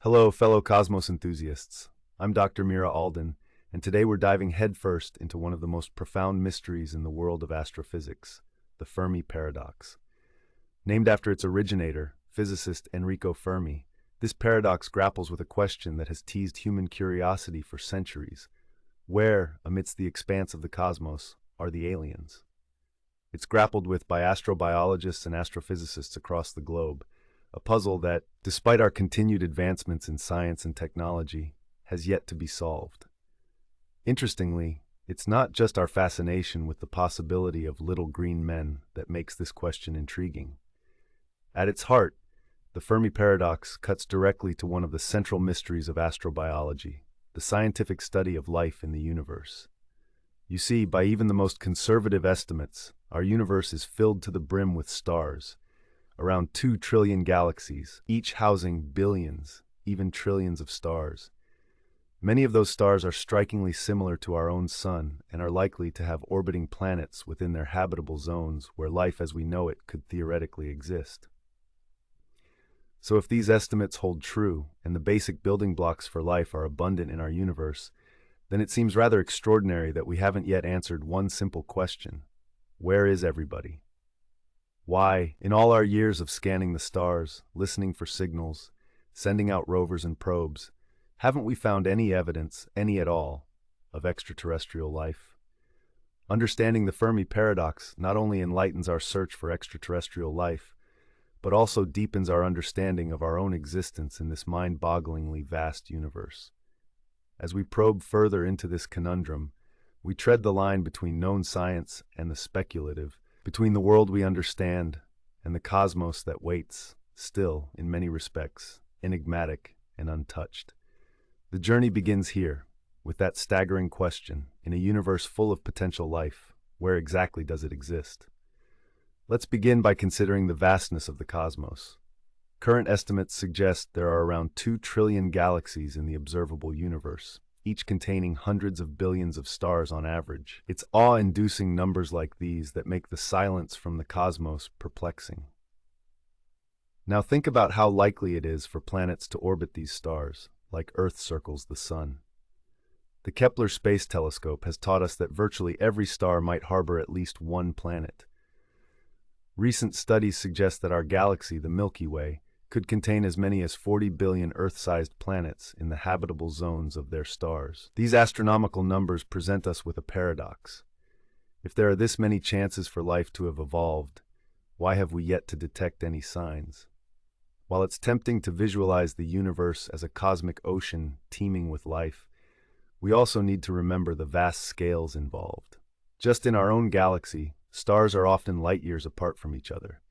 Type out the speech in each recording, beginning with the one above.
Hello, fellow cosmos enthusiasts. I'm Dr. Mira Alden, and today we're diving headfirst into one of the most profound mysteries in the world of astrophysics, the Fermi paradox. Named after its originator, physicist Enrico Fermi, this paradox grapples with a question that has teased human curiosity for centuries. Where, amidst the expanse of the cosmos, are the aliens? It's grappled with by astrobiologists and astrophysicists across the globe, a puzzle that, despite our continued advancements in science and technology, has yet to be solved. Interestingly, it's not just our fascination with the possibility of little green men that makes this question intriguing. At its heart, the Fermi paradox cuts directly to one of the central mysteries of astrobiology, the scientific study of life in the universe. You see, by even the most conservative estimates, our universe is filled to the brim with stars, around 2 trillion galaxies, each housing billions, even trillions of stars. Many of those stars are strikingly similar to our own sun and are likely to have orbiting planets within their habitable zones where life as we know it could theoretically exist. So if these estimates hold true and the basic building blocks for life are abundant in our universe, then it seems rather extraordinary that we haven't yet answered one simple question: where is everybody? Why, in all our years of scanning the stars, listening for signals, sending out rovers and probes, haven't we found any evidence, any at all, of extraterrestrial life? Understanding the Fermi paradox not only enlightens our search for extraterrestrial life, but also deepens our understanding of our own existence in this mind-bogglingly vast universe. As we probe further into this conundrum, we tread the line between known science and the speculative, between the world we understand and the cosmos that waits, still, in many respects, enigmatic and untouched. The journey begins here, with that staggering question: in a universe full of potential life, where exactly does it exist? Let's begin by considering the vastness of the cosmos. Current estimates suggest there are around 2 trillion galaxies in the observable universe, each containing hundreds of billions of stars on average. It's awe-inducing numbers like these that make the silence from the cosmos perplexing. Now think about how likely it is for planets to orbit these stars, like Earth circles the Sun. The Kepler Space Telescope has taught us that virtually every star might harbor at least one planet. Recent studies suggest that our galaxy, the Milky Way, could contain as many as 40 billion Earth-sized planets in the habitable zones of their stars. These astronomical numbers present us with a paradox. If there are this many chances for life to have evolved, why have we yet to detect any signs? While it's tempting to visualize the universe as a cosmic ocean teeming with life, we also need to remember the vast scales involved. Just in our own galaxy, stars are often light years apart from each other.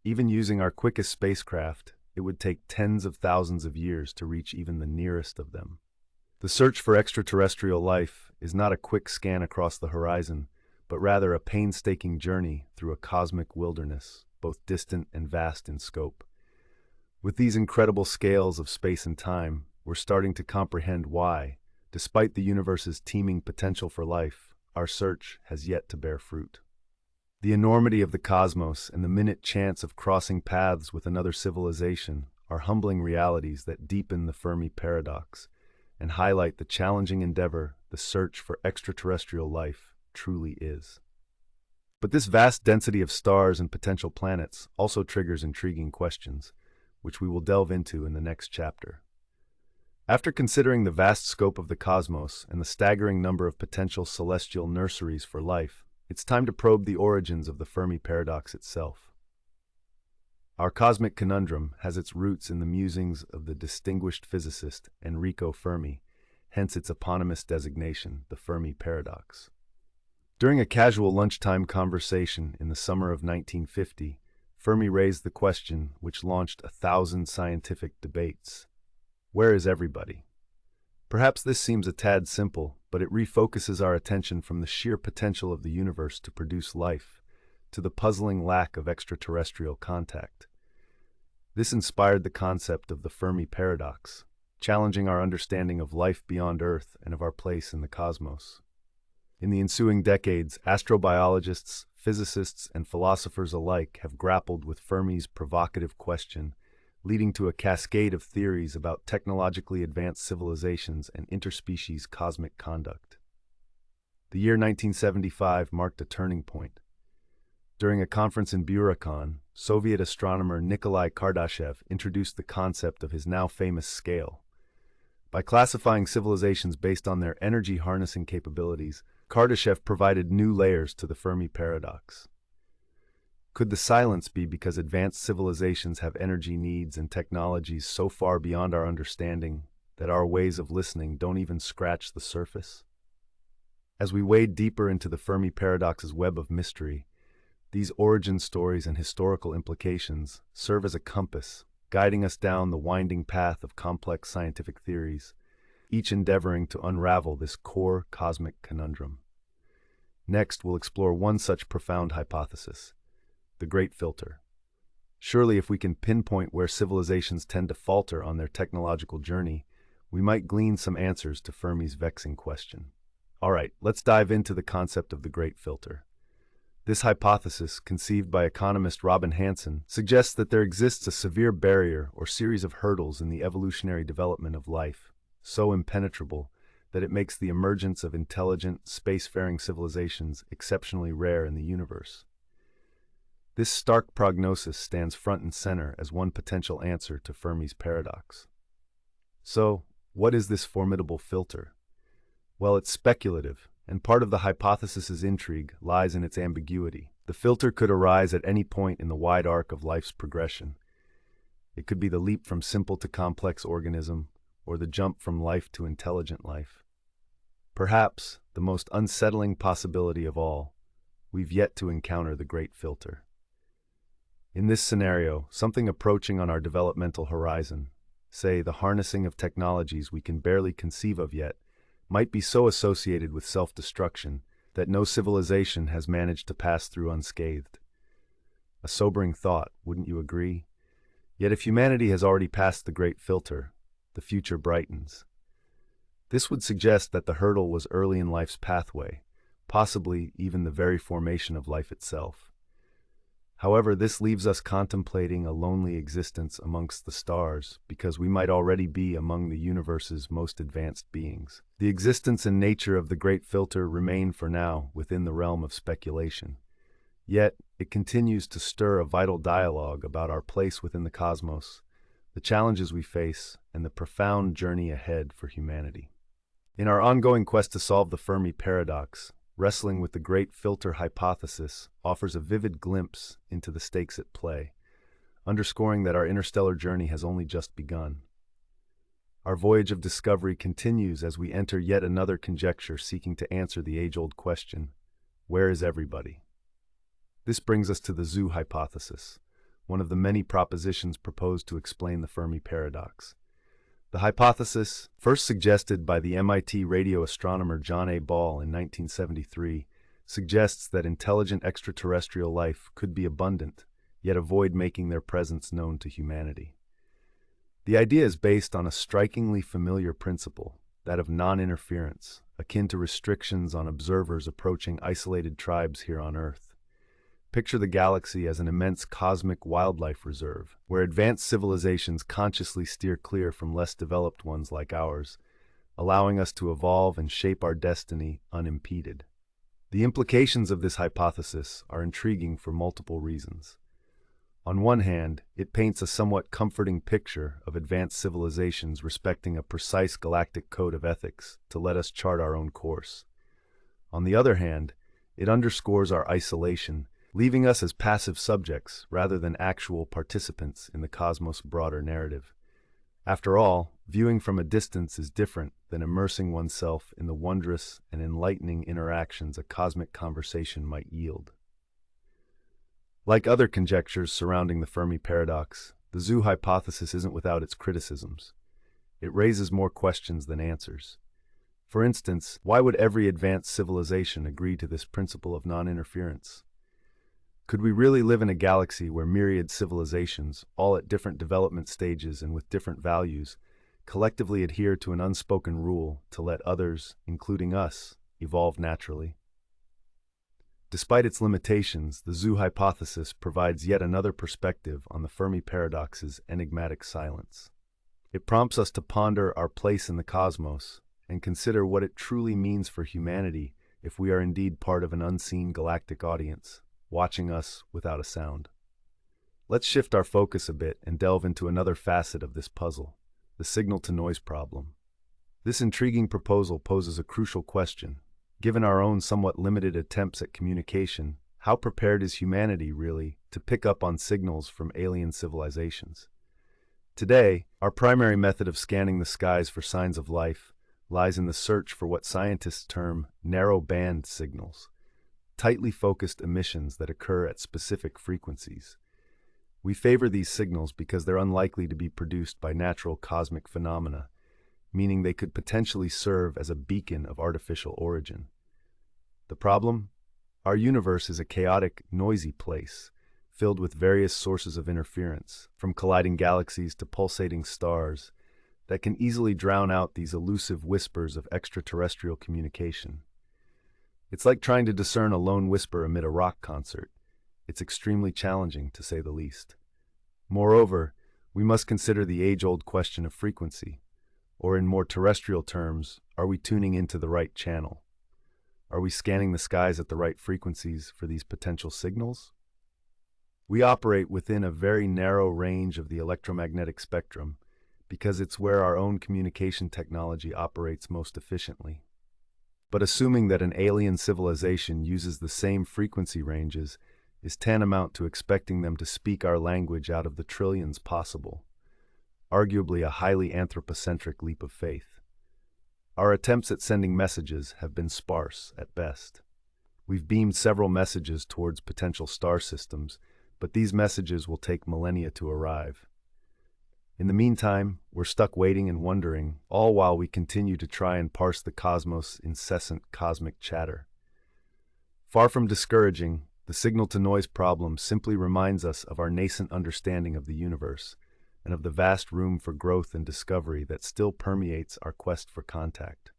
Even using our quickest spacecraft, it would take tens of thousands of years to reach even the nearest of them. The search for extraterrestrial life is not a quick scan across the horizon, but rather a painstaking journey through a cosmic wilderness, both distant and vast in scope. With these incredible scales of space and time, we're starting to comprehend why, despite the universe's teeming potential for life, our search has yet to bear fruit. The enormity of the cosmos and the minute chance of crossing paths with another civilization are humbling realities that deepen the Fermi paradox and highlight the challenging endeavor the search for extraterrestrial life truly is. But this vast density of stars and potential planets also triggers intriguing questions, which we will delve into in the next chapter. After considering the vast scope of the cosmos and the staggering number of potential celestial nurseries for life, it's time to probe the origins of the Fermi paradox itself. Our cosmic conundrum has its roots in the musings of the distinguished physicist Enrico Fermi, hence its eponymous designation, the Fermi paradox. During a casual lunchtime conversation in the summer of 1950, Fermi raised the question which launched 1,000 scientific debates: where is everybody? Perhaps this seems a tad simple, but it refocuses our attention from the sheer potential of the universe to produce life, to the puzzling lack of extraterrestrial contact. This inspired the concept of the Fermi paradox, challenging our understanding of life beyond Earth and of our place in the cosmos. In the ensuing decades, astrobiologists, physicists, and philosophers alike have grappled with Fermi's provocative question, leading to a cascade of theories about technologically advanced civilizations and interspecies cosmic conduct. The year 1975 marked a turning point. During a conference in Burakhan, Soviet astronomer Nikolai Kardashev introduced the concept of his now famous scale. By classifying civilizations based on their energy harnessing capabilities, Kardashev provided new layers to the Fermi paradox. Could the silence be because advanced civilizations have energy needs and technologies so far beyond our understanding that our ways of listening don't even scratch the surface? As we wade deeper into the Fermi paradox's web of mystery, these origin stories and historical implications serve as a compass, guiding us down the winding path of complex scientific theories, each endeavoring to unravel this core cosmic conundrum. Next, we'll explore one such profound hypothesis: the Great Filter. Surely, if we can pinpoint where civilizations tend to falter on their technological journey, we might glean some answers to Fermi's vexing question. All right, let's dive into the concept of the Great Filter. This hypothesis, conceived by economist Robin Hanson, suggests that there exists a severe barrier or series of hurdles in the evolutionary development of life, so impenetrable that it makes the emergence of intelligent, spacefaring civilizations exceptionally rare in the universe. This stark prognosis stands front and center as one potential answer to Fermi's paradox. So, what is this formidable filter? Well, it's speculative, and part of the hypothesis's intrigue lies in its ambiguity. The filter could arise at any point in the wide arc of life's progression. It could be the leap from simple to complex organism, or the jump from life to intelligent life. Perhaps the most unsettling possibility of all, we've yet to encounter the Great Filter. In this scenario, something approaching on our developmental horizon, say the harnessing of technologies we can barely conceive of yet, might be so associated with self-destruction that no civilization has managed to pass through unscathed. A sobering thought, wouldn't you agree? Yet if humanity has already passed the Great Filter, the future brightens. This would suggest that the hurdle was early in life's pathway, possibly even the very formation of life itself. However, this leaves us contemplating a lonely existence amongst the stars because we might already be among the universe's most advanced beings. The existence and nature of the Great Filter remain for now within the realm of speculation. Yet, it continues to stir a vital dialogue about our place within the cosmos, the challenges we face, and the profound journey ahead for humanity. In our ongoing quest to solve the Fermi paradox, wrestling with the Great Filter hypothesis offers a vivid glimpse into the stakes at play, underscoring that our interstellar journey has only just begun. Our voyage of discovery continues as we enter yet another conjecture seeking to answer the age-old question, where is everybody? This brings us to the zoo hypothesis, one of the many propositions proposed to explain the Fermi paradox. The hypothesis, first suggested by the MIT radio astronomer John A. Ball in 1973, suggests that intelligent extraterrestrial life could be abundant, yet avoid making their presence known to humanity. The idea is based on a strikingly familiar principle, that of non-interference, akin to restrictions on observers approaching isolated tribes here on Earth. Picture the galaxy as an immense cosmic wildlife reserve, where advanced civilizations consciously steer clear from less developed ones like ours, allowing us to evolve and shape our destiny unimpeded. The implications of this hypothesis are intriguing for multiple reasons. On one hand, it paints a somewhat comforting picture of advanced civilizations respecting a precise galactic code of ethics to let us chart our own course. On the other hand, it underscores our isolation, leaving us as passive subjects rather than actual participants in the cosmos' broader narrative. After all, viewing from a distance is different than immersing oneself in the wondrous and enlightening interactions a cosmic conversation might yield. Like other conjectures surrounding the Fermi paradox, the zoo hypothesis isn't without its criticisms. It raises more questions than answers. For instance, why would every advanced civilization agree to this principle of non-interference? Could we really live in a galaxy where myriad civilizations, all at different development stages and with different values, collectively adhere to an unspoken rule to let others, including us, evolve naturally? Despite its limitations, the zoo hypothesis provides yet another perspective on the Fermi paradox's enigmatic silence. It prompts us to ponder our place in the cosmos and consider what it truly means for humanity if we are indeed part of an unseen galactic audience, watching us without a sound. Let's shift our focus a bit and delve into another facet of this puzzle, the signal-to-noise problem. This intriguing proposal poses a crucial question. Given our own somewhat limited attempts at communication, how prepared is humanity, really, to pick up on signals from alien civilizations? Today, our primary method of scanning the skies for signs of life lies in the search for what scientists term narrow-band signals, tightly focused emissions that occur at specific frequencies. We favor these signals because they're unlikely to be produced by natural cosmic phenomena, meaning they could potentially serve as a beacon of artificial origin. The problem? Our universe is a chaotic, noisy place, filled with various sources of interference, from colliding galaxies to pulsating stars, that can easily drown out these elusive whispers of extraterrestrial communication. It's like trying to discern a lone whisper amid a rock concert. It's extremely challenging, to say the least. Moreover, we must consider the age-old question of frequency, or in more terrestrial terms, are we tuning into the right channel? Are we scanning the skies at the right frequencies for these potential signals? We operate within a very narrow range of the electromagnetic spectrum, because it's where our own communication technology operates most efficiently. But assuming that an alien civilization uses the same frequency ranges is tantamount to expecting them to speak our language out of the trillions possible, arguably a highly anthropocentric leap of faith. Our attempts at sending messages have been sparse at best. We've beamed several messages towards potential star systems, but these messages will take millennia to arrive. In the meantime, we're stuck waiting and wondering, all while we continue to try and parse the cosmos' incessant cosmic chatter. Far from discouraging, the signal-to-noise problem simply reminds us of our nascent understanding of the universe and of the vast room for growth and discovery that still permeates our quest for contact.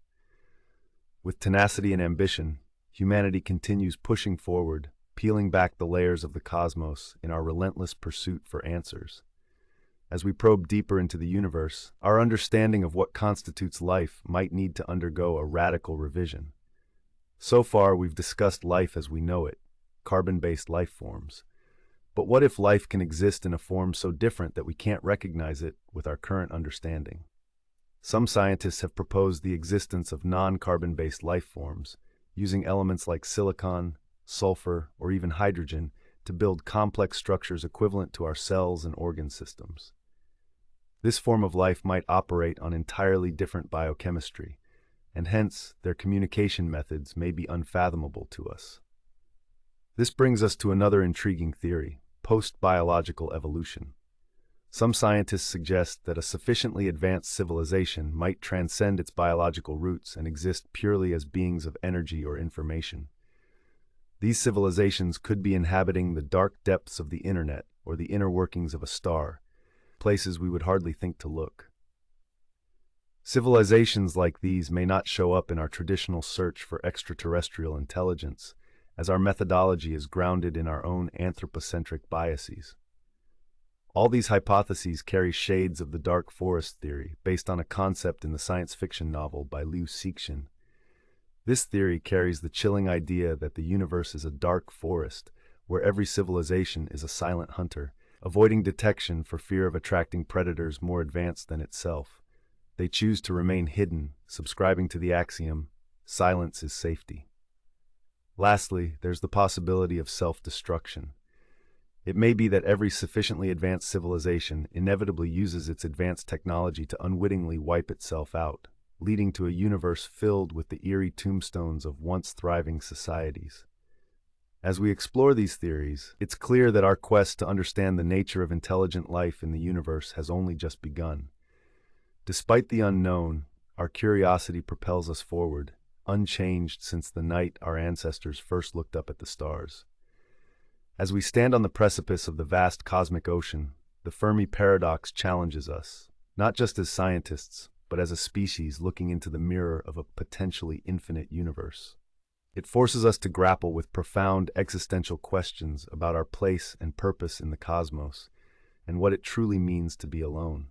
With tenacity and ambition, humanity continues pushing forward, peeling back the layers of the cosmos in our relentless pursuit for answers. As we probe deeper into the universe, our understanding of what constitutes life might need to undergo a radical revision. So far, we've discussed life as we know it, carbon-based life forms. But what if life can exist in a form so different that we can't recognize it with our current understanding? Some scientists have proposed the existence of non-carbon-based life forms, using elements like silicon, sulfur, or even hydrogen to build complex structures equivalent to our cells and organ systems. This form of life might operate on entirely different biochemistry, and hence their communication methods may be unfathomable to us. This brings us to another intriguing theory, post-biological evolution. Some scientists suggest that a sufficiently advanced civilization might transcend its biological roots and exist purely as beings of energy or information. These civilizations could be inhabiting the dark depths of the internet or the inner workings of a star, places we would hardly think to look. Civilizations like these may not show up in our traditional search for extraterrestrial intelligence, as our methodology is grounded in our own anthropocentric biases. All these hypotheses carry shades of the dark forest theory, based on a concept in the science fiction novel by Liu Cixin. This theory carries the chilling idea that the universe is a dark forest, where every civilization is a silent hunter, avoiding detection for fear of attracting predators more advanced than itself. They choose to remain hidden, subscribing to the axiom, silence is safety. Lastly, there's the possibility of self-destruction. It may be that every sufficiently advanced civilization inevitably uses its advanced technology to unwittingly wipe itself out, leading to a universe filled with the eerie tombstones of once thriving societies. As we explore these theories, it's clear that our quest to understand the nature of intelligent life in the universe has only just begun. Despite the unknown, our curiosity propels us forward, unchanged since the night our ancestors first looked up at the stars. As we stand on the precipice of the vast cosmic ocean, the Fermi paradox challenges us, not just as scientists, but as a species looking into the mirror of a potentially infinite universe. It forces us to grapple with profound existential questions about our place and purpose in the cosmos and what it truly means to be alone.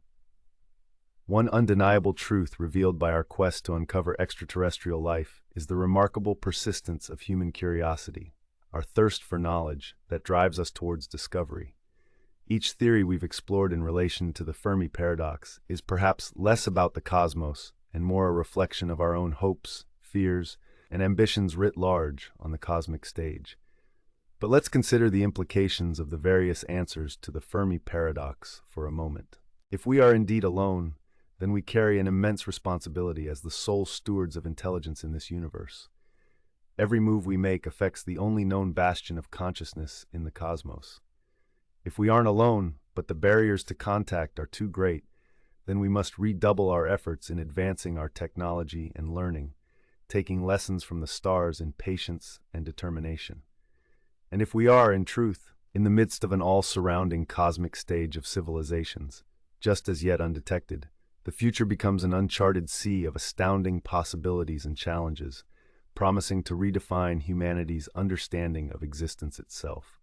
One undeniable truth revealed by our quest to uncover extraterrestrial life is the remarkable persistence of human curiosity, our thirst for knowledge that drives us towards discovery. Each theory we've explored in relation to the Fermi paradox is perhaps less about the cosmos and more a reflection of our own hopes, fears, and ambitions writ large on the cosmic stage. But let's consider the implications of the various answers to the Fermi paradox for a moment. If we are indeed alone, then we carry an immense responsibility as the sole stewards of intelligence in this universe. Every move we make affects the only known bastion of consciousness in the cosmos. If we aren't alone, but the barriers to contact are too great, then we must redouble our efforts in advancing our technology and learning, taking lessons from the stars in patience and determination. And if we are, in truth, in the midst of an all-surrounding cosmic stage of civilizations, just as yet undetected, the future becomes an uncharted sea of astounding possibilities and challenges, promising to redefine humanity's understanding of existence itself.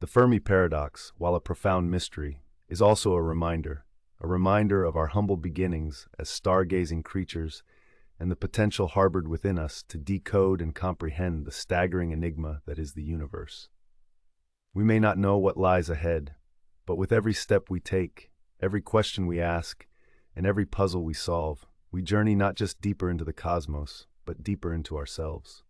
The Fermi paradox, while a profound mystery, is also a reminder of our humble beginnings as stargazing creatures and the potential harbored within us to decode and comprehend the staggering enigma that is the universe. We may not know what lies ahead, but with every step we take, every question we ask, and every puzzle we solve, we journey not just deeper into the cosmos, but deeper into ourselves.